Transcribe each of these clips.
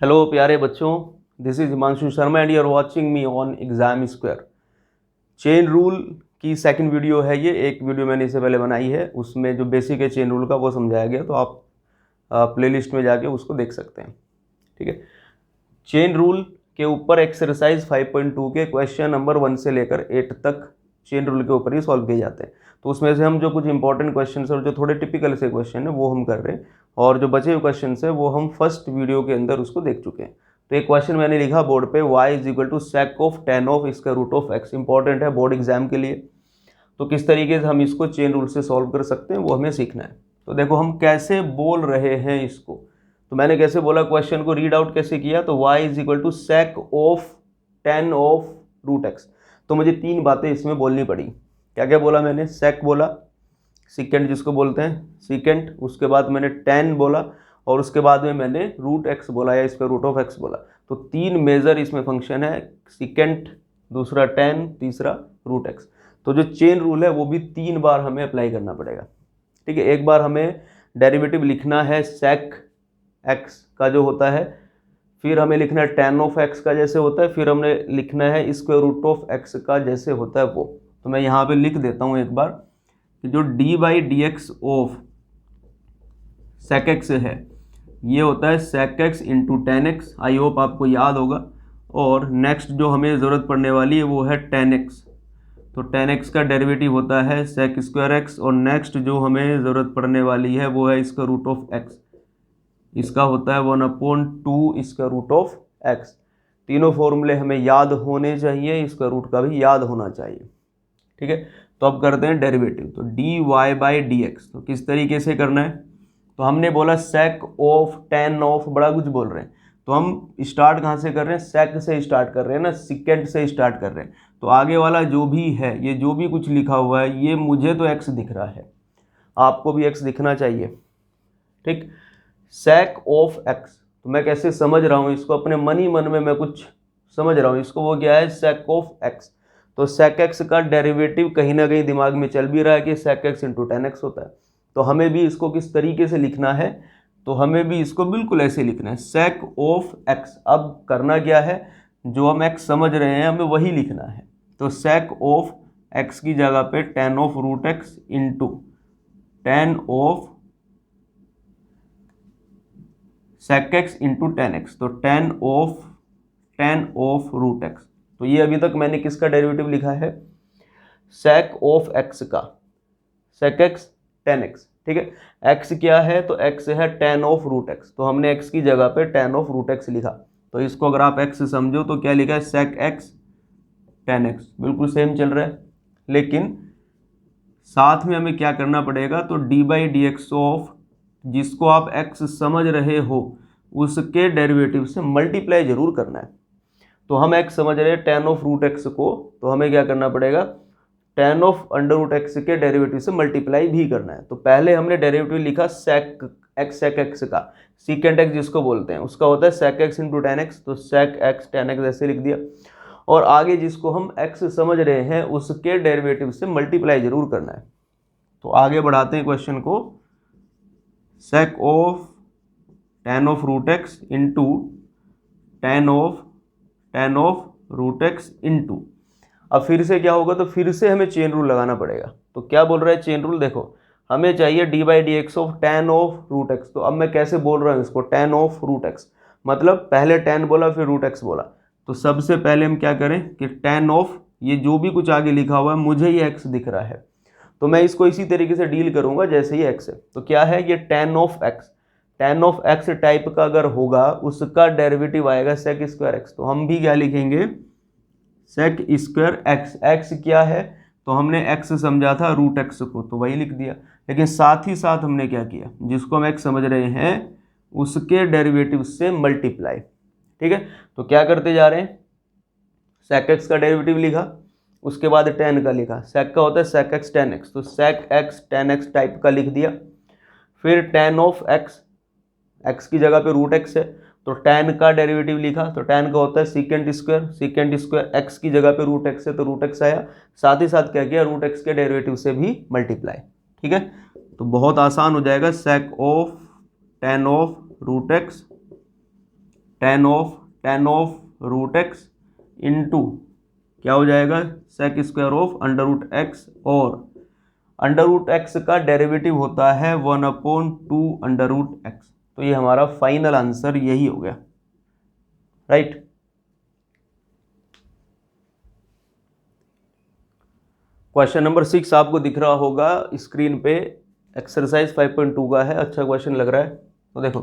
Hello प्यारे बच्चों, this is Himanshu Sharma and you are watching me on exam square. Chain rule की second video है ये। एक वीडियो मैंने इससे पहले बनाई है, उसमें जो बेसिक है चेन रूल का वो समझाया गया, तो आप प्लेलिस्ट में जाके उसको देख सकते हैं। ठीक है, चेन रूल के ऊपर एक्सरसाइज 5.2 के क्वेश्चन नंबर 1 से लेकर 8 तक चेन रूल के ऊपर ही सॉल्व किए जाते हैं। तो उसमें से हम जो कुछ इंपॉर्टेंट क्वेश्चन और जो थोड़े टिपिकल से क्वेश्चन है वो हम कर रहे हैं, और जो बचे हुए क्वेश्चन है वो हम फर्स्ट वीडियो के अंदर उसको देख चुके हैं। तो एक क्वेश्चन मैंने लिखा बोर्ड पे, y is equal to sec of tan of इसका रूट ऑफ x। इंपॉर्टेंट है बोर्ड एग्जाम के लिए। तो किस तरीके से हम इसको चेन रूल से सॉल्व कर सकते हैं वो हमें सीखना है। तो देखो हम कैसे बोल रहे हैं इसको। तो मैंने कैसे बोला, क्वेश्चन को रीड आउट कैसे किया, तो y is equal to sec of tan of root X. तो मुझे तीन बातें इसमें बोलनी पड़ी। क्या क्या बोला मैंने, सेक बोला, सीकेंट जिसको बोलते हैं सीकेंट, उसके बाद मैंने टेन बोला, और उसके बाद में मैंने रूट एक्स बोला या इसका रूट ऑफ एक्स बोला। तो तीन मेजर इसमें फंक्शन है, सीकेंट, दूसरा टेन, तीसरा रूट एक्स। तो जो चेन रूल है वो भी 3 बार हमें अप्लाई करना पड़ेगा। ठीक है, एक बार हमें डेरिवेटिव लिखना है सेक एक्स का जो होता है, फिर हमें लिखना है टेन ऑफ एक्स का जैसे होता है, फिर हमने लिखना है स्क्वायर रूट ऑफ एक्स का जैसे होता है वो। तो मैं यहाँ पे लिख देता हूँ एक बार कि जो D by D X of sec X है ये होता है sec X into tan X. I hope आपको याद होगा। और नेक्स्ट जो हमें ज़रूरत पड़ने वाली है वो है टेन एक्स। तो टेन एक्स का डेरिवेटिव होता है सेक स्क्वायर एक्स, और नेक्स्ट जो हमें ज़रूरत पड़ने वाली है वो है इसका रूट ऑफ एक्स। इसका होता है 1/2 इसका रूट ऑफ एक्स। तीनों फॉर्मूले हमें याद होने चाहिए, इसका रूट का भी याद होना चाहिए। ठीक है, तो अब करते हैं डेरिवेटिव। तो D Y by D X, तो किस तरीके से करना है, तो हमने बोला सेक ऑफ टेन ऑफ, बड़ा कुछ बोल रहे हैं। तो हम स्टार्ट कहाँ से कर रहे हैं, सेक से स्टार्ट कर रहे हैं ना, सिकेंड से स्टार्ट कर रहे हैं। तो आगे वाला जो भी है, ये जो भी कुछ लिखा हुआ है, ये मुझे तो एक्स दिख रहा है, आपको भी एक्स दिखना चाहिए। ठीक, सेक ऑफ एक्स, तो मैं कैसे समझ रहा हूँ इसको, अपने मन ही मन में मैं कुछ समझ रहा हूँ इसको। वो क्या है, सेक ऑफ एक्स। तो सेक एक्स का डेरिवेटिव कहीं ना कहीं दिमाग में चल भी रहा है कि sec X into tan X होता है। तो हमें भी इसको किस तरीके से लिखना है, तो हमें भी इसको बिल्कुल ऐसे लिखना है, सेक ऑफ एक्स। अब करना क्या है, जो हम एक्स समझ रहे हैं हमें वही लिखना है। तो सेक ऑफ एक्स की जगह पे tan of root X into tan of sec X into tan X. तो टेन ऑफ रूट एक्स। तो ये अभी तक मैंने किसका डेरिवेटिव लिखा है, सेक ऑफ एक्स का, सेक एक्स टेन एक्स। ठीक है, एक्स क्या है, तो एक्स है टेन ऑफ रूट एक्स। तो हमने एक्स की जगह पे टेन ऑफ रूट एक्स लिखा। तो इसको अगर आप एक्स समझो तो क्या लिखा है, सेक एक्स टेन एक्स। बिल्कुल सेम चल रहा है, लेकिन साथ में हमें क्या करना पड़ेगा, तो D by D X of, जिसको आप एक्स समझ रहे हो उसके डेरिवेटिव से मल्टीप्लाई जरूर करना है। तो हम एक्स समझ रहे हैं टेन ऑफ रूट एक्स को, तो हमें क्या करना पड़ेगा, tan of under root X के डेरिवेटिव से मल्टीप्लाई भी करना है। तो पहले हमने डेरिवेटिव लिखा सेक एक्स का, सीकेंट एक्स जिसको बोलते हैं, उसका होता है sec X into tan X. तो सेक एक्स टेन एक्स ऐसे लिख दिया, और आगे जिसको हम एक्स समझ रहे हैं उसके डेरिवेटिव से मल्टीप्लाई जरूर करना है। तो आगे बढ़ाते हैं क्वेश्चन को, sec of tan of root X into tan of root X into, अब फिर से क्या होगा, तो फिर से हमें चेन रूल लगाना पड़ेगा। तो क्या बोल रहा है चेन रूल, देखो हमें चाहिए D by D X of tan of root X. तो अब मैं कैसे बोल रहा हूँ इसको, टेन ऑफ रूट एक्स, मतलब पहले टेन बोला फिर रूट एक्स बोला। तो सबसे पहले हम क्या करें कि टेन ऑफ, ये जो भी कुछ आगे लिखा हुआ है मुझे ये एक्स दिख रहा है, तो मैं इसको इसी तरीके से डील करूंगा जैसे ये एक्स है। तो क्या है, ये ten of x, tan of x type का अगर होगा उसका डेरिवेटिव आएगा सेक स्क्वायर एक्स। तो हम भी क्या लिखेंगे, सेक स्क्वायर एक्स। एक्स क्या है, तो हमने एक्स समझा था रूट एक्स को, तो वही लिख दिया। लेकिन साथ ही साथ हमने क्या किया, जिसको हम एक्स समझ रहे हैं उसके डेरिवेटिव से मल्टीप्लाई। ठीक है, तो क्या करते जा रहे हैं, सेक एक्स का डेरिवेटिव लिखा, उसके बाद टेन का लिखा। सेक का होता है सेक एक्स टेन एक्स, तो sec X tan X type का लिख दिया। फिर टेन ऑफ एक्स, एक्स की जगह पे रूट एक्स है, तो टेन का डेरिवेटिव लिखा। तो टेन का होता है सीकेंट स्क्वायर एक्स की जगह पे रूट एक्स है तो रूट एक्स आया। साथ ही साथ क्या किया, रूट एक्स के डेरिवेटिव से भी मल्टीप्लाई। ठीक है, तो बहुत आसान हो जाएगा, sec of tan of root X tan of root X into क्या हो जाएगा sec square of under root X, और अंडर रूट एक्स का डेरिवेटिव होता है 1/2 अंडर रूट एक्स। तो ये हमारा फाइनल आंसर यही हो गया, राइट। क्वेश्चन नंबर 6 आपको दिख रहा होगा स्क्रीन पे, एक्सरसाइज 5.2 का है। अच्छा क्वेश्चन लग रहा है। तो देखो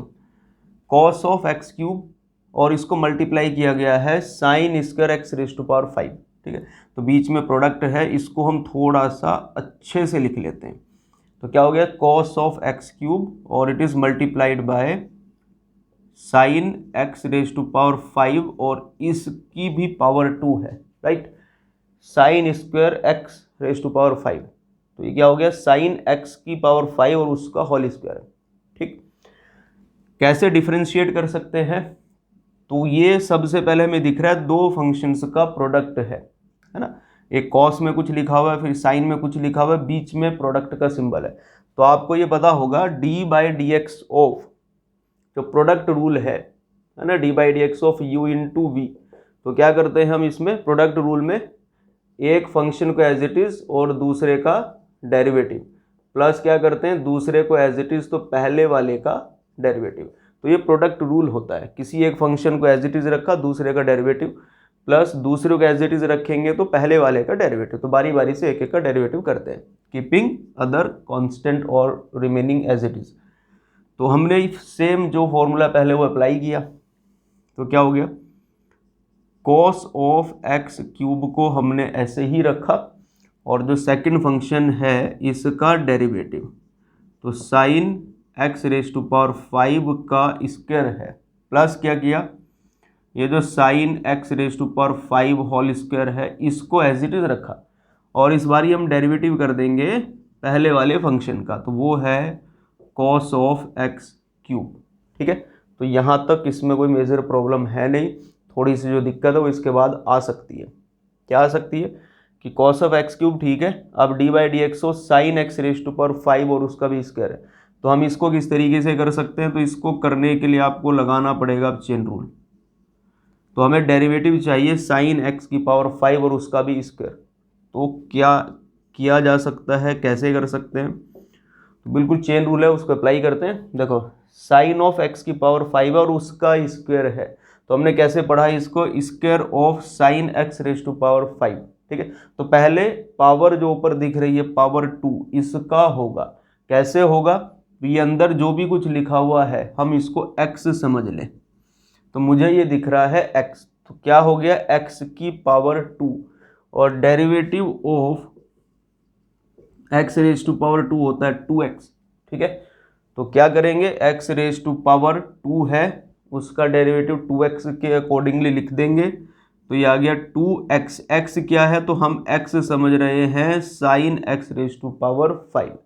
कॉस ऑफ एक्स क्यूब और इसको मल्टीप्लाई किया गया है sine square X raise to power 5, ठीक है। तो बीच में प्रोडक्ट है, इसको हम थोड़ा सा अच्छे से लिख लेते हैं। तो क्या हो गया कॉस ऑफ एक्स क्यूब और it is multiplied by sine X raise to power 5 और इसकी भी पावर 2 है, right. Sine square X raise to power 5, तो ये क्या हो गया साइन एक्स की पावर 5 और उसका होल स्क्वायर है, ठीक। कैसे डिफरेंशिएट कर सकते हैं, तो ये सबसे पहले हमें दिख रहा है दो फंक्शंस का प्रोडक्ट है ना। एक कॉस में कुछ लिखा हुआ है, फिर साइन में कुछ लिखा हुआ है, बीच में प्रोडक्ट का सिंबल है। तो आपको ये पता होगा d/dx ऑफ जो प्रोडक्ट रूल है ना, d/dx of u into we. तो क्या करते हैं हम इसमें प्रोडक्ट रूल में एक फंक्शन को एज इट इज और दूसरे का डेरिवेटिव, प्लस क्या करते हैं दूसरे को एज इट इज तो पहले वाले का डेरिवेटिव। तो ये प्रोडक्ट रूल होता है, किसी एक फंक्शन को एज इट इज रखा, दूसरे का डेरिवेटिव, प्लस दूसरे को एज इट इज रखेंगे तो पहले वाले का डेरिवेटिव। तो बारी बारी से एक एक का डेरिवेटिव करते हैं, कीपिंग अदर कांस्टेंट और रिमेनिंग एज इट इज। तो हमने सेम जो फॉर्मूला पहले वो अप्लाई किया, तो क्या हो गया कॉस ऑफ एक्स क्यूब को हमने ऐसे ही रखा और जो सेकंड फंक्शन है इसका डेरिवेटिव, तो sine X raise to power 5 का स्क्वायर है, प्लस क्या किया ये जो sine X raise to power 5 whole square है इसको एज इट इज रखा, और इस बार हम डेरिवेटिव कर देंगे पहले वाले फंक्शन का, तो वो है कॉस ऑफ एक्स क्यूब, ठीक है। तो यहाँ तक इसमें कोई मेजर प्रॉब्लम है नहीं, थोड़ी सी जो दिक्कत है वो इसके बाद आ सकती है। क्या आ सकती है कि कॉस ऑफ एक्स क्यूब ठीक है, अब d/dx हो sine X raise to power 5 और उसका भी स्क्वायर है। तो हम इसको किस तरीके से कर सकते हैं, तो इसको करने के लिए आपको लगाना पड़ेगा अब चेन रूल। तो हमें डेरिवेटिव चाहिए साइन एक्स की पावर 5 और उसका भी स्क्वायर। तो क्या किया जा सकता है, कैसे कर सकते हैं, तो बिल्कुल चेन रूल है उसको अप्लाई करते हैं। देखो साइन ऑफ एक्स की पावर 5 और उसका स्क्वायर है, तो हमने कैसे पढ़ा इसको square of sine X raise to power 5, ठीक है। तो पहले पावर जो ऊपर दिख रही है पावर 2 इसका होगा, कैसे होगा, ये अंदर जो भी कुछ लिखा हुआ है हम इसको x समझ लें। तो मुझे ये दिख रहा है x, तो क्या हो गया x की पावर 2 और derivative of x raise to power 2 होता है 2x, ठीक है। तो क्या करेंगे x रेज टू पावर 2 है उसका डेरिवेटिव 2x के अकॉर्डिंगली लिख देंगे। तो ये आ गया 2x, x क्या है तो हम x समझ रहे हैं sine x raise to power 5।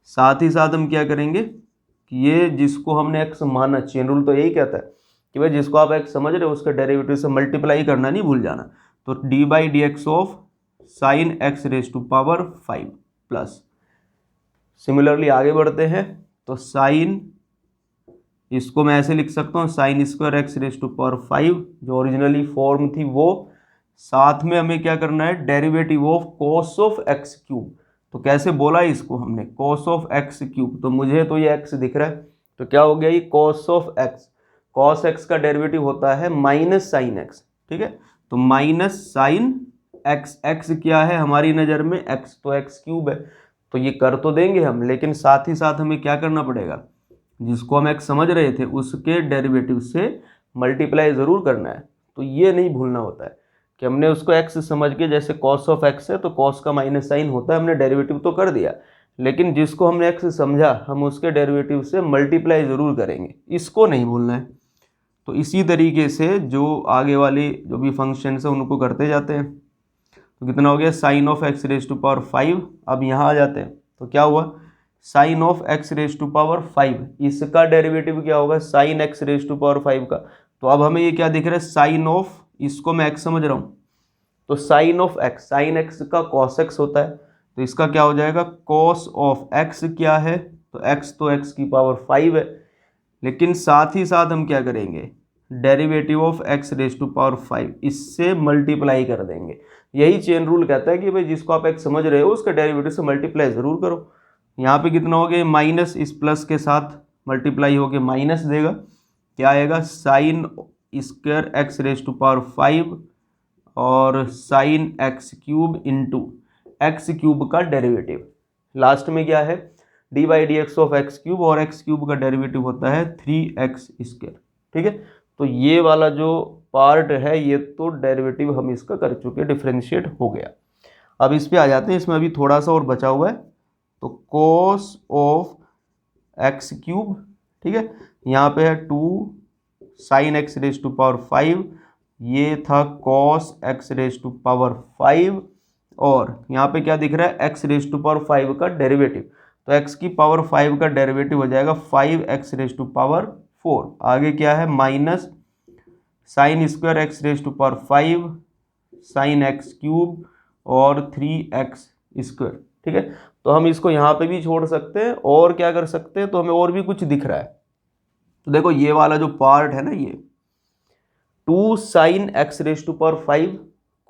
साथ ही साथ हम क्या करेंगे कि ये जिसको हमने x माना, चेन रूल तो यही कहता है कि भाई जिसको आप x समझ रहे हो उसके डेरिवेटिव से मल्टीप्लाई करना नहीं भूल जाना। तो d/dx of sine x raise to power 5 plus, similarly आगे बढ़ते हैं तो साइन, इसको मैं ऐसे लिख सकता हूँ sine square X raise to power 5 जो ओरिजिनली फॉर्म थी वो, साथ में हमें क्या करना है derivative of cos of X cube. तो कैसे बोला इसको हमने कॉस ऑफ एक्स क्यूब, तो मुझे तो ये एक्स दिख रहा है, तो क्या हो गया ये cos of x, cos x का डेरिवेटिव होता है माइनस साइन एक्स, ठीक है। तो माइनस साइन एक्स, एक्स क्या है हमारी नज़र में एक्स, तो एक्स क्यूब है। तो ये कर तो देंगे हम, लेकिन साथ ही साथ हमें क्या करना पड़ेगा, जिसको हम एक्स समझ रहे थे उसके डेरिवेटिव से मल्टीप्लाई ज़रूर करना है। तो ये नहीं भूलना होता है कि हमने उसको एक्स समझ के, जैसे कॉस ऑफ एक्स है तो कॉस का माइनस साइन होता है, हमने डेरिवेटिव तो कर दिया, लेकिन जिसको हमने एक्स समझा हम उसके डेरिवेटिव से मल्टीप्लाई ज़रूर करेंगे, इसको नहीं भूलना है। तो इसी तरीके से जो आगे वाली जो भी फंक्शन है उनको करते जाते हैं। तो कितना हो गया sine of X raise to power 5। अब यहाँ आ जाते हैं तो क्या हुआ sine of X raise to power 5, इसका डेरिवेटिव क्या होगा sine X raise to power 5 का। तो अब हमें ये क्या दिख रहा है साइन ऑफ, इसको मैं एक्स समझ रहा हूँ तो sine of X, sine X का कॉस एक्स होता है, तो इसका क्या हो जाएगा कॉस ऑफ एक्स क्या है तो एक्स की पावर 5 है। लेकिन साथ ही साथ हम क्या करेंगे derivative of x raise to power 5, इससे मल्टीप्लाई कर देंगे। यही चेन रूल कहता है कि भाई जिसको आप x समझ रहे हो उसका डेरिवेटिव से मल्टीप्लाई ज़रूर करो। यहाँ पे कितना हो गया, माइनस इस प्लस के साथ मल्टीप्लाई होके माइनस देगा, क्या आएगा, sine square X raise to power 5 और sine X cube into X cube का डेरिवेटिव। लास्ट में क्या है, D by D X of X cube, और एक्स क्यूब का डेरिवेटिव होता है 3x स्क्वायर। ठीक है, तो ये वाला जो पार्ट है ये तो डेरिवेटिव हम इसका कर चुके, डिफ्रेंशिएट हो गया। अब इस पे आ जाते हैं, इसमें अभी थोड़ा सा और बचा हुआ है। तो cos ऑफ एक्स क्यूब, ठीक है, यहाँ पे है 2 sine X raise to power 5, ये था cos X raise to power 5, और यहाँ पे क्या दिख रहा है, एक्स रेज टू पावर 5 का डेरिवेटिव। तो x की पावर 5 का डेरिवेटिव हो जाएगा 5x रेज टू पावर 4। आगे क्या है, minus sine square X raise to power 5 sine X cube और 3x स्क्वायर। ठीक है, तो हम इसको यहाँ पे भी छोड़ सकते हैं, और क्या कर सकते हैं, तो हमें और भी कुछ दिख रहा है। तो देखो ये वाला जो पार्ट है ना, ये 2 sine X raise to power 5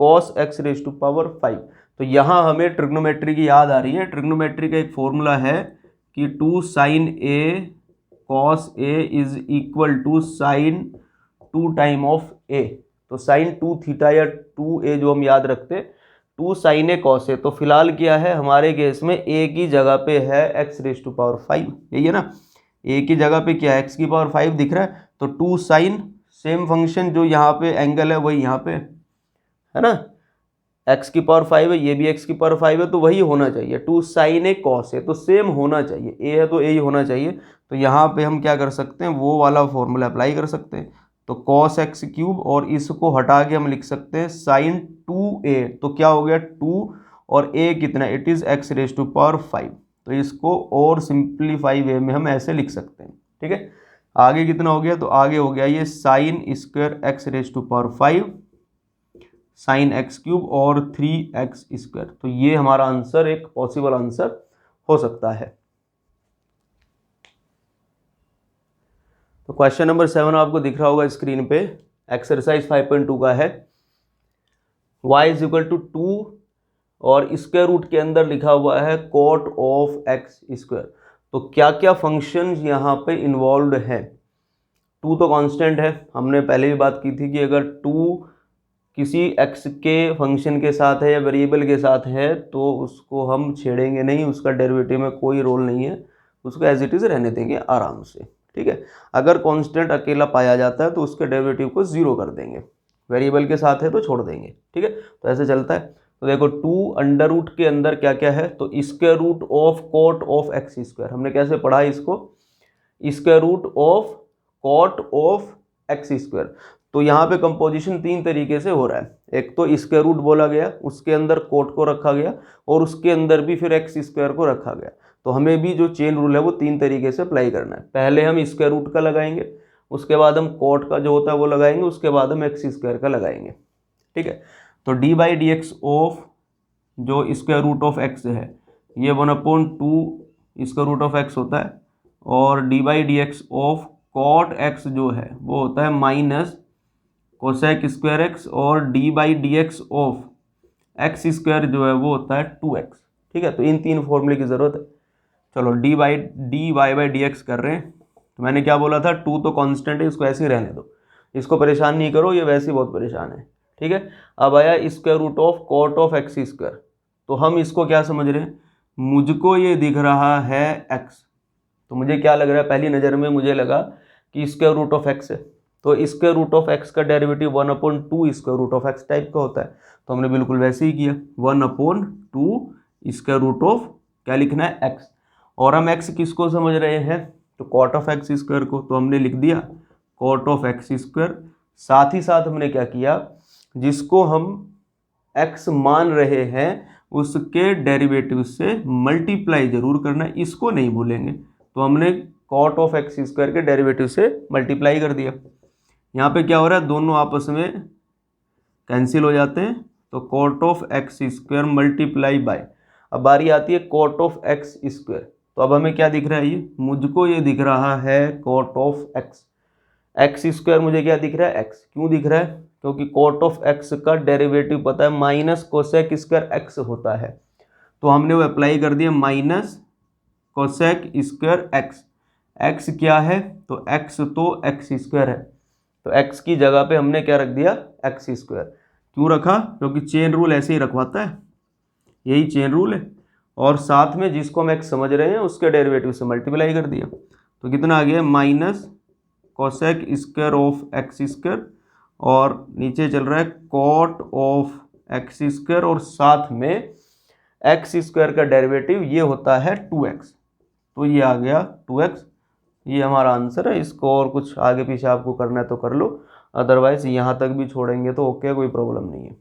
cos X raise to power 5, तो यहाँ हमें ट्रिग्नोमेट्री की याद आ रही है। ट्रिग्नोमेट्री का एक फॉर्मूला है कि 2 sine A cos A is equal to sine 2 time of A. तो साइन 2 थीटा या 2a जो हम याद रखते, 2 साइन ए कॉस ए, तो फिलहाल क्या है हमारे केस में a की जगह पे है एक्स रेज टू पावर 5, यही है ना, a की जगह पे क्या है, x की पावर 5 दिख रहा है, तो 2 साइन, सेम फंक्शन जो यहाँ पे एंगल है वही यहाँ पे है ना, x की पावर 5 है, ये भी x की पावर 5 है, तो वही होना चाहिए। 2 साइन ए कॉस है, तो सेम होना चाहिए, a है तो a ही होना चाहिए। तो यहाँ पे हम क्या कर सकते हैं, वो वाला फॉर्मूला अप्लाई कर सकते हैं। तो कॉस एक्स क्यूब, और इसको हटा के हम लिख सकते हैं साइन 2a, तो क्या हो गया 2 और a कितना, it is X raise to power 5। तो इसको और सिंप्लीफाई वे में हम ऐसे लिख सकते हैं। ठीक है, आगे कितना हो गया, तो आगे हो गया ये sine square X raise to power 5 sine X cube और 3x स्क्वायर। तो ये हमारा आंसर, एक पॉसिबल आंसर हो सकता है। तो क्वेश्चन नंबर 7 आपको दिख रहा होगा स्क्रीन पे, एक्सरसाइज 5.2 का है। y इज इक्वल टू 2 और स्क्वायर रूट के अंदर लिखा हुआ है कॉट ऑफ एक्स स्क्वायर। तो क्या क्या फंक्शन यहाँ पे इन्वॉल्व है। 2 तो कांस्टेंट है, हमने पहले भी बात की थी कि अगर 2 किसी x के फंक्शन के साथ है या वेरिएबल के साथ है तो उसको हम छेड़ेंगे नहीं, उसका डेरिवेटिव में कोई रोल नहीं है, उसको एज इट इज़ रहने देंगे आराम से। ठीक है, अगर कांस्टेंट अकेला पाया जाता है तो उसके डेरिवेटिव को 0 कर देंगे, वेरिएबल के साथ है तो छोड़ देंगे। ठीक है, तो ऐसे चलता है। तो देखो 2 अंडर रूट के अंदर क्या क्या है, तो square root of cot of X square, हमने कैसे पढ़ा इसको, square root of cot of X square. तो यहाँ पे कंपोजिशन 3 तरीके से हो रहा है, एक तो स्क्वायर रूट बोला गया, उसके अंदर कोट को रखा गया, और उसके अंदर भी फिर एक्स स्क्वायर को रखा गया। तो हमें भी जो चेन रूल है वो 3 तरीके से अप्लाई करना है। पहले हम स्क्वायर रूट का लगाएंगे, उसके बाद हम कोट का जो होता है वो लगाएंगे, उसके बाद हम एक्स स्क्वायर का लगाएंगे। ठीक है, तो D by D X of जो स्क्वायर रूट ऑफ एक्स है ये 1/2 स्क्वायर रूट ऑफ एक्स होता है, और D by D X of cot X जो है वो होता है माइनस कोसेक स्क्वायर एक्स, और D by D X of X square जो है वो होता है 2x। ठीक है, तो इन 3 फॉर्मूले की ज़रूरत है। चलो D Y by D X कर रहे हैं, तो मैंने क्या बोला था, 2 तो कांस्टेंट है, इसको ऐसे ही रहने दो, इसको परेशान नहीं करो, ये वैसे ही बहुत परेशान है। ठीक है, अब आया square root of cot of X square, तो हम इसको क्या समझ रहे हैं, मुझको ये दिख रहा है x, तो मुझे क्या लग रहा है, पहली नज़र में मुझे लगा कि स्क्वायर रूट ऑफ x है, तो स्क्वायर रूट ऑफ x का derivative 1/2 square root of x type का होता है। तो हमने बिल्कुल वैसे ही किया, 1/2 स्क्वायर रूट ऑफ क्या लिखना है x, और हम x किसको समझ रहे हैं, तो कॉट ऑफ एक्स स्क्वायर को, तो हमने लिख दिया कॉट ऑफ एक्स स्क्वायर। साथ ही साथ हमने क्या किया, जिसको हम x मान रहे हैं उसके डेरिवेटिव से मल्टीप्लाई जरूर करना है, इसको नहीं भूलेंगे। तो हमने कॉट ऑफ एक्स स्क्वायर के डेरिवेटिव से मल्टीप्लाई कर दिया। यहाँ पे क्या हो रहा है, दोनों आपस में कैंसिल हो जाते हैं, तो cot of X square multiply by, अब बारी आती है कॉट ऑफ एक्स स्क्वायर। तो अब हमें क्या दिख रहा है, ये मुझको ये दिख रहा है cot of X, X square मुझे क्या दिख रहा है, एक्स। क्यों दिख रहा है, क्योंकि कॉट ऑफ एक्स का डेरिवेटिव पता है माइनस कोसेक स्क्वायर एक्स होता है, तो हमने वो अप्लाई कर दिया minus cosec square x. X क्या है, तो एक्स तो एक्स स्क्वायर है, तो एक्स की जगह पे हमने क्या रख दिया, एक्स स्क्वायर। क्यों रखा, क्योंकि चेन रूल ऐसे ही रखवाता है, यही चेन रूल है। और साथ में जिसको हम एक्स समझ रहे हैं उसके डेरिवेटिव से मल्टीप्लाई कर दिया, तो कितना आ गया, minus cosec square of X square, और नीचे चल रहा है कॉट ऑफ एक्स स्क्वायर, और साथ में एक्स स्क्वायर का डेरिवेटिव ये होता है 2x, तो ये आ गया 2x। ये हमारा आंसर है। इसको और कुछ आगे पीछे आपको करना है तो कर लो, अदरवाइज यहाँ तक भी छोड़ेंगे तो ओके, कोई प्रॉब्लम नहीं है।